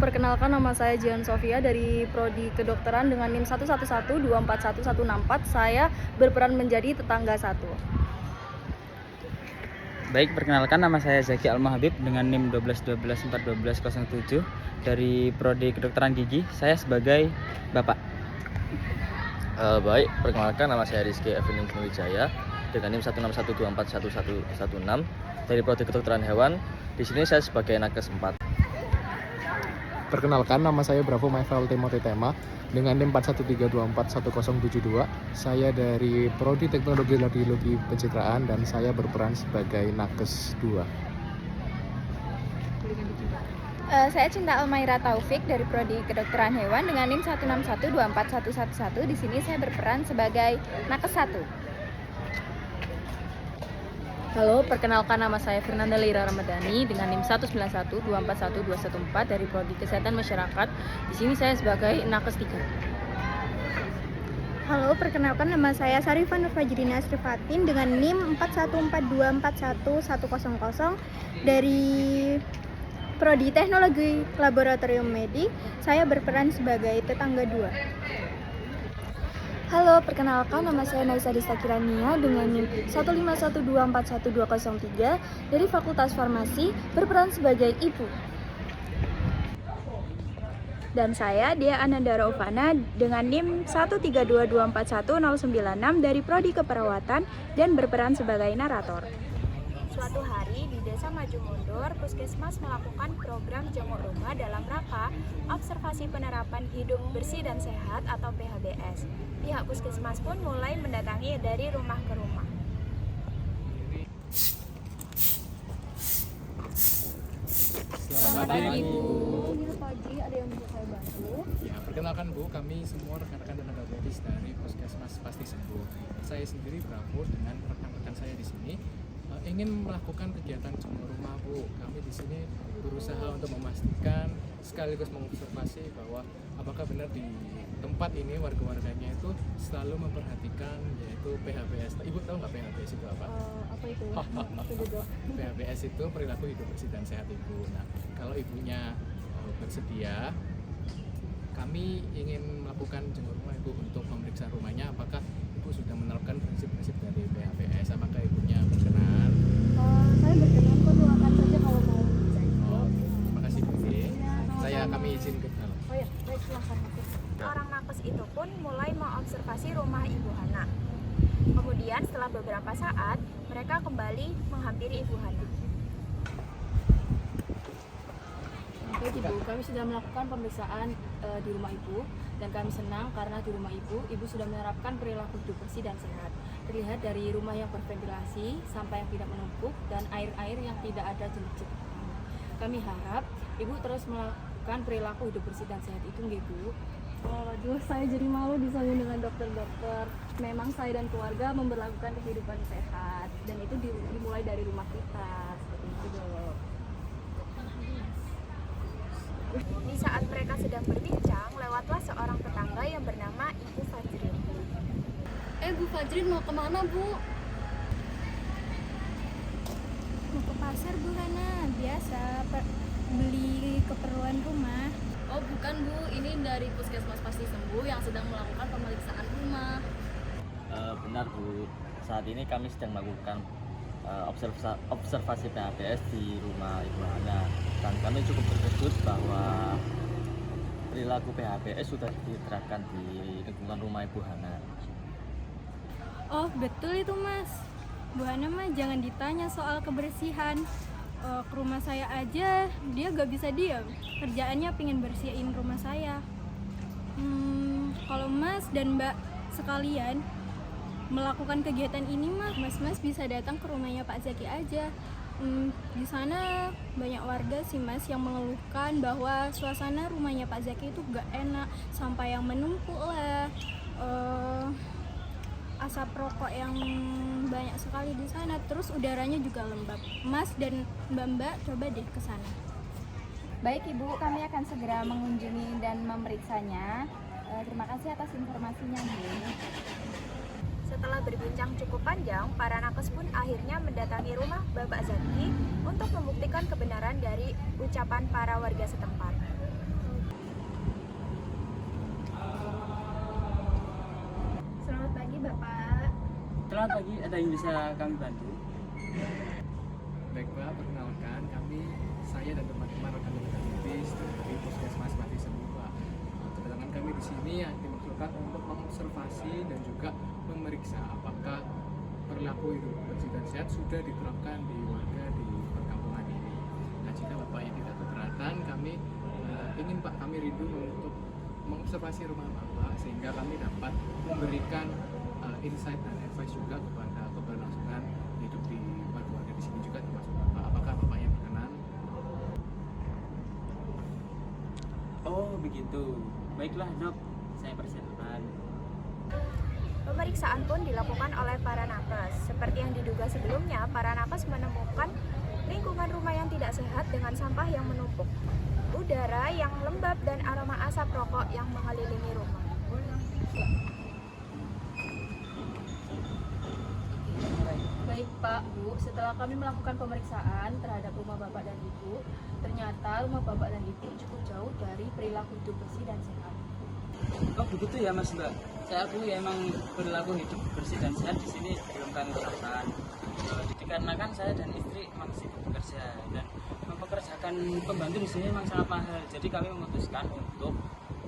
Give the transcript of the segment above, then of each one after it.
perkenalkan nama saya Jian Sofia dari Prodi Kedokteran dengan NIM 111241164. Saya berperan menjadi tetangga 1. Baik, perkenalkan nama saya Zaki Almahabib dengan NIM 121241207 dari Prodi Kedokteran Gigi. Saya sebagai Bapak. Baik, perkenalkan nama saya Rizky Evelyn Wijaya dengan NIM 161241116 dari Prodi Kedokteran Hewan. Di sini saya sebagai nakes 4. Perkenalkan, nama saya Bravo Maifal Timothy Tema dengan NIM 4132411072. Saya dari Prodi Teknologi Radiologi Pencitraan dan saya berperan sebagai nakes 2. Saya Cinta Almaira Taufik dari Prodi Kedokteran Hewan dengan NIM 161241111. Di sini saya berperan sebagai nakes 1. Halo, perkenalkan nama saya Fernanda Leira Ramadhani dengan NIM 191241214 dari Prodi Kesehatan Masyarakat. Di sini saya sebagai nakes 3. Halo, perkenalkan nama saya Sarifah Nurfajrina Srifatin dengan NIM 114241100 dari Prodi Teknologi Laboratorium Medik. Saya berperan sebagai tetangga 2. Halo, perkenalkan nama saya Naisa Dista Kirania dengan NIM 151241203 dari Fakultas Farmasi, berperan sebagai ibu. Dan saya Dia Anandara Ufana dengan NIM 132241096 dari Prodi Keperawatan dan berperan sebagai narator. Suatu hari di Desa Maju Mundur, Puskesmas melakukan program jenguk rumah dalam rangka observasi penerapan hidup bersih dan sehat atau PHBS. Pihak Puskesmas pun mulai mendatangi dari rumah ke rumah. Selamat pagi, Bu. Pagi, ada yang bisa saya bantu? Ya, perkenalkan Bu, kami semua rekan-rekan tenaga medis dari Puskesmas Pasti Sembuh. Saya sendiri Bravo dengan rekan-rekan saya di sini ingin melakukan kegiatan jenguk rumah, Bu. Kami di sini berusaha untuk memastikan sekaligus mengobservasi bahwa apakah benar di tempat ini warga-warganya itu selalu memperhatikan yaitu PHBS. Ibu tahu nggak PHBS itu apa? Apa itu? PHBS itu perilaku hidup bersih dan sehat, Ibu. Nah, kalau ibunya bersedia, kami ingin melakukan jenguk rumah Ibu untuk memeriksa rumahnya apakah Ibu sudah menerapkan prinsip-prinsip dari PHBS. Apakah ibunya berkenan? Saya berkenan kok, silakan saja kalau mau. Terima kasih Bu. Kami izin ke dalam. Oh ya, baik, silakan masuk. Orang nakes itu pun mulai mengobservasi rumah Ibu Hana. Kemudian setelah beberapa saat, mereka kembali menghampiri Ibu Hana. Baik Ibu, kami sudah melakukan pemeriksaan di rumah Ibu dan kami senang karena di rumah Ibu sudah menerapkan perilaku hidup bersih dan sehat. Terlihat dari rumah yang berventilasi, sampah yang tidak menumpuk, dan air-air yang tidak ada jelek-jelek. Kami harap Ibu terus melakukan perilaku hidup bersih dan sehat itu, nggih Bu. Waduh, saya jadi malu disambung dengan dokter-dokter. Memang saya dan keluarga memberlakukan kehidupan sehat dan itu dimulai dari rumah kita. Seperti itu, Dok. Di saat mereka sedang berbincang, lewatlah seorang tetangga yang bernama Ibu Fajrin. Bu Fajrin mau kemana Bu? Mau ke pasar, Bu Hana. Biasa, beli keperluan rumah. Oh bukan Bu, ini dari Puskesmas Pasti Sembuh yang sedang melakukan pemeriksaan rumah. Benar Bu, saat ini kami sedang melakukan observasi PHBS di rumah Ibu Hana dan kami cukup terkejut bahwa perilaku PHBS sudah diterapkan di lingkungan rumah Ibu Hana. Oh, betul itu, Mas. Bu Hana mah jangan ditanya soal kebersihan. Ke rumah saya aja dia gak bisa diam, kerjaannya pengen bersihin rumah saya. Kalau Mas dan Mbak sekalian melakukan kegiatan ini mah Mas bisa datang ke rumahnya Pak Zaki aja. Di sana banyak warga sih Mas yang mengeluhkan bahwa suasana rumahnya Pak Zaki itu gak enak, sampah yang menumpuk lah, asap rokok yang banyak sekali di sana, terus udaranya juga lembab. Mas dan Mbak coba deh ke sana. Baik Ibu, kami akan segera mengunjungi dan memeriksanya. Terima kasih atas informasinya, Bu. Setelah berbincang cukup panjang, para nakes pun akhirnya mendatangi rumah Bapak Zaki untuk membuktikan kebenaran dari ucapan para warga setempat. Selamat pagi, ada yang bisa kami bantu? Baik Pak, perkenalkan saya dan teman-teman rekan-rekan medis dari Puskesmas Pati Sembuh Pak. Kedatangan kami di sini yang dimaksudkan untuk mengobservasi dan juga memeriksa apakah perilaku hidup bersih dan sehat sudah diterapkan di warga di perkampungan ini. Nah, jika Bapak yang tidak keberatan, kami ingin Pak, kami rindu untuk mengobservasi rumah Bapak sehingga kami dapat memberikan insight dan advice juga kepada keberlangsungan hidup di warga di sini juga termasuk Bapak. Apakah Bapak yang berkenan? Oh begitu, baiklah dok, saya persilakan. Pemeriksaan pun dilakukan oleh para nakes. Seperti yang diduga sebelumnya, para nakes menemukan lingkungan rumah yang tidak sehat dengan sampah yang menumpuk, udara yang lembab, dan aroma asap rokok yang mengelilingi rumah. Baik Pak, Bu, setelah kami melakukan pemeriksaan terhadap rumah Bapak dan Ibu, ternyata rumah Bapak dan Ibu cukup jauh dari perilaku hidup bersih dan sehat. Oh begitu ya Mas Mbak. Saya akui emang perilaku hidup bersih dan sehat di sini belum kami terapkan. Dikarenakan saya dan istri masih bekerja dan mempekerjakan pembantu di sini memang sangat mahal. Jadi kami memutuskan untuk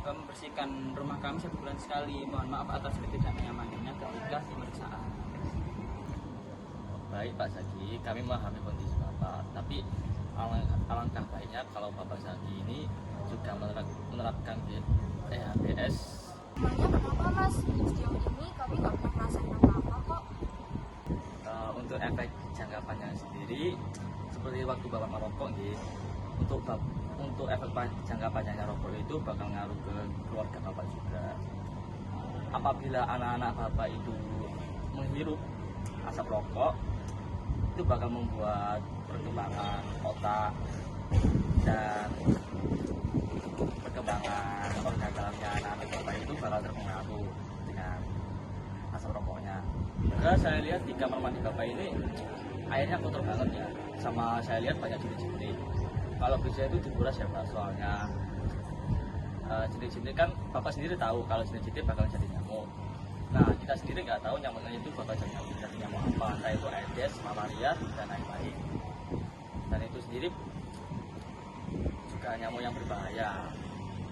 membersihkan rumah kami 1 bulan sekali. Mohon maaf atas ketidaknyamanannya ketika pemeriksaan. Baik Pak Zaki, kami memahami kondisi Bapak, tapi alangkah baiknya kalau Bapak Zaki ini juga menerapkan PHBS. Emangnya kenapa Mas? Sejauh ini kami nggak pernah merasakan apa-apa kok. Untuk efek jangka panjang sendiri, seperti waktu Bapak merokok, untuk efek jangka panjangnya rokok itu bakal ngaruh ke keluarga Bapak juga. Apabila anak-anak Bapak itu menghirup asap rokok, itu bakal membuat perkembangan otak dan perkembangan organ dalamnya anak-anak Bapak itu bakal terpengaruh dengan asap rokoknya. Karena saya lihat di kamar mandi Bapak ini airnya kotor banget ya, sama saya lihat banyak jentik-jentik. Kalau bisa itu dikuras ya Pak, soalnya jentik-jentik kan Bapak sendiri tahu kalau jentik-jentik bakal jadi nyamuk. Nah, kita sendiri nggak tahu nyamuknya itu bakal jadi nyamuk apa, entah itu Aedes, malaria, dan lain-lain. Dan itu sendiri juga nyamuk yang berbahaya,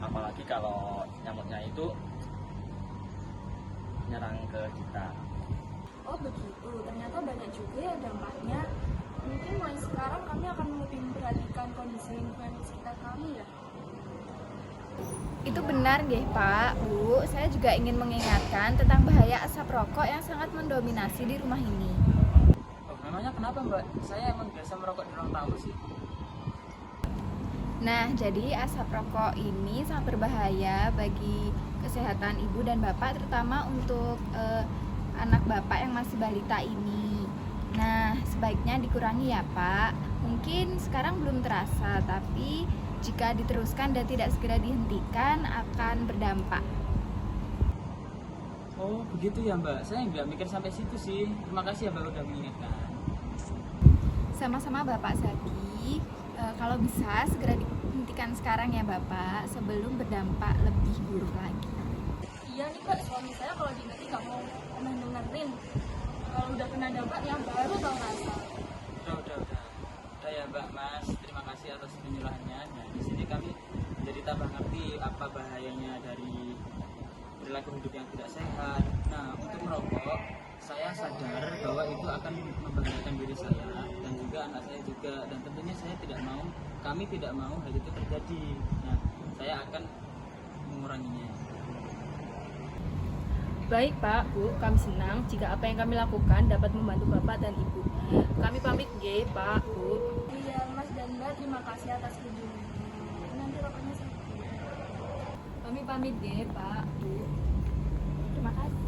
apalagi kalau nyamuknya itu menyerang ke kita. Oh begitu, ternyata banyak juga ya dampaknya. Mungkin mulai sekarang kami akan lebih memperhatikan kondisi lingkungan di sekitar kami ya. Itu benar nggih Pak, Bu. Saya juga ingin mengingatkan tentang bahaya asap rokok yang sangat mendominasi di rumah ini. Oh memangnya kenapa Mbak? Saya emang biasa merokok di ruang tamu sih. Nah, jadi asap rokok ini sangat berbahaya bagi kesehatan ibu dan bapak, terutama untuk anak bapak yang masih balita ini. Nah, sebaiknya dikurangi ya Pak. Mungkin sekarang belum terasa, tapi jika diteruskan dan tidak segera dihentikan akan berdampak. Oh begitu ya Mbak, saya nggak mikir sampai situ sih. Terima kasih ya Mbak udah mengingatkan. Sama-sama Bapak Zaki. Kalau bisa segera dihentikan sekarang ya Bapak, sebelum berdampak lebih buruk lagi. Iya nih Pak, suami saya kalau diingetin nggak mau pernah dengerin. Kalau udah kena dampak yang baru tau rasa. Udah ya Mbak Mas, terima kasih atas penyuluhannya. Nah di sini kami jadi tambah ngerti apa bahayanya dari perilaku hidup yang tidak sehat. Nah untuk merokok, saya sadar bahwa itu akan membahayakan diri saya dan juga anak saya juga, dan tentunya kami tidak mau hal itu terjadi. Nah saya akan menguranginya. Baik Pak, Bu, kami senang jika apa yang kami lakukan dapat membantu Bapak dan Ibu. Kami pamit nggih, Pak, Bu. Iya Mas dan Mbak, terima kasih atas kunjungannya. Nanti rokoknya saya. Kami pamit nggih, Pak, Bu. Terima kasih.